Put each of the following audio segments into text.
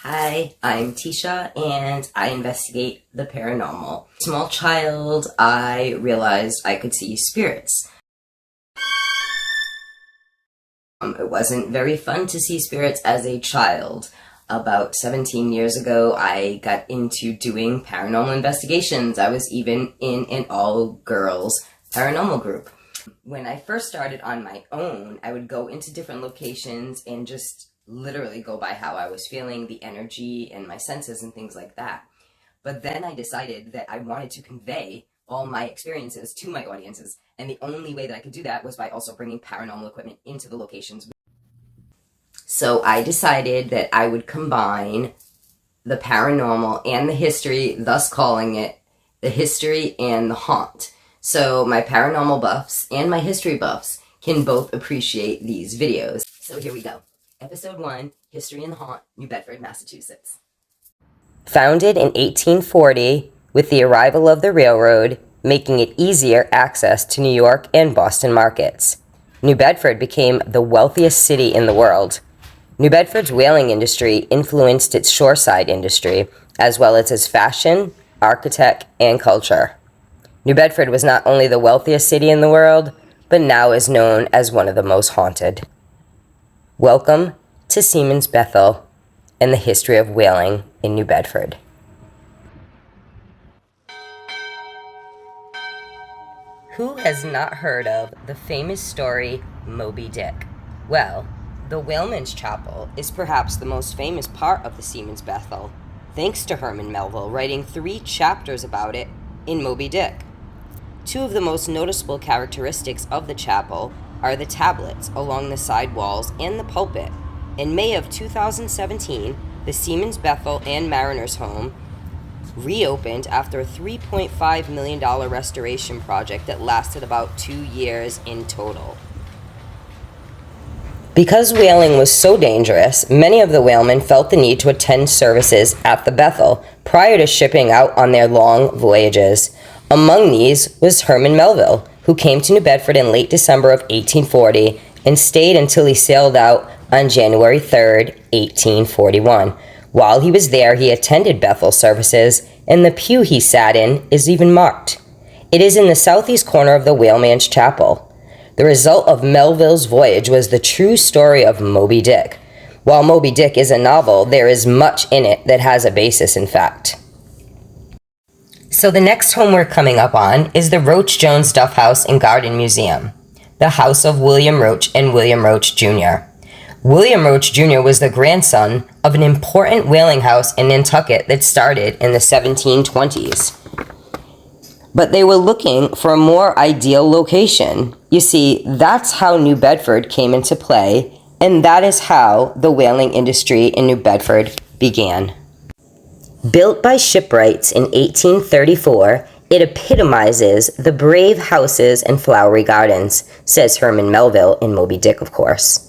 Hi, I'm Tisha, and I investigate the paranormal. Small child, I realized I could see spirits. It wasn't very fun to see spirits as a child. About 17 years ago, I got into doing paranormal investigations. I was even in an all-girls paranormal group. When I first started on my own, I would go into different locations and just literally go by how I was feeling, the energy and my senses and things like that. But then I decided that I wanted to convey all my experiences to my audiences, and the only way that I could do that was by also bringing paranormal equipment into the locations. So I decided that I would combine the paranormal and the history, thus calling it the history and the haunt. So my paranormal buffs and my history buffs can both appreciate these videos. So here we go. Episode 1, History and the Haunt, New Bedford, Massachusetts. Founded in 1840, with the arrival of the railroad, making it easier access to New York and Boston markets, New Bedford became the wealthiest city in the world. New Bedford's whaling industry influenced its shoreside industry, as well as its fashion, architect, and culture. New Bedford was not only the wealthiest city in the world, but now is known as one of the most haunted. Welcome to Seaman's Bethel and the history of whaling in New Bedford. Who has not heard of the famous story Moby Dick? Well, the Whaleman's Chapel is perhaps the most famous part of the Seaman's Bethel, thanks to Herman Melville writing 3 chapters about it in Moby Dick. 2 of the most noticeable characteristics of the chapel are the tablets along the side walls and the pulpit. In May of 2017, the Seaman's Bethel and Mariners Home reopened after a $3.5 million restoration project that lasted about 2 years in total. Because whaling was so dangerous, many of the whalemen felt the need to attend services at the Bethel prior to shipping out on their long voyages. Among these was Herman Melville, who came to New Bedford in late December of 1840 and stayed until he sailed out on January 3rd, 1841. While he was there, he attended Bethel services, and the pew he sat in is even marked. It is in the southeast corner of the Whaleman's Chapel. The result of Melville's voyage was the true story of Moby Dick. While Moby Dick is a novel, there is much in it that has a basis in fact. So the next home we're coming up on is the Roach Jones Duff House and Garden Museum, the house of William Roach and William Roach Jr. William Roach Jr. was the grandson of an important whaling house in Nantucket that started in the 1720s. But they were looking for a more ideal location. You see, that's how New Bedford came into play, and that is how the whaling industry in New Bedford began. Built by shipwrights in 1834, it epitomizes the brave houses and flowery gardens, says Herman Melville in Moby Dick, of course.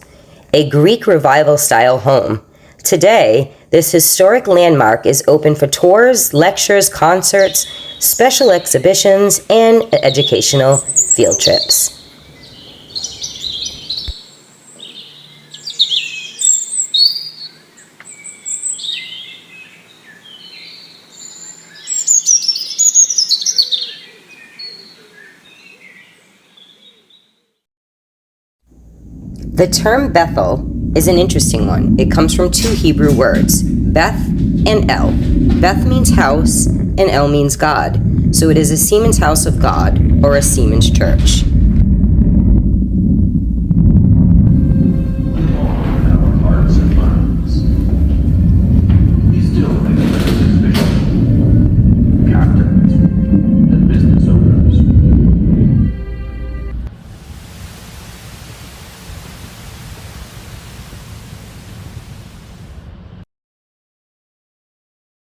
A Greek Revival-style home. Today, this historic landmark is open for tours, lectures, concerts, special exhibitions, and educational field trips. The term Bethel is an interesting one. It comes from 2 Hebrew words, Beth and El. Beth means house, and El means God. So it is a seaman's house of God, or a seaman's church.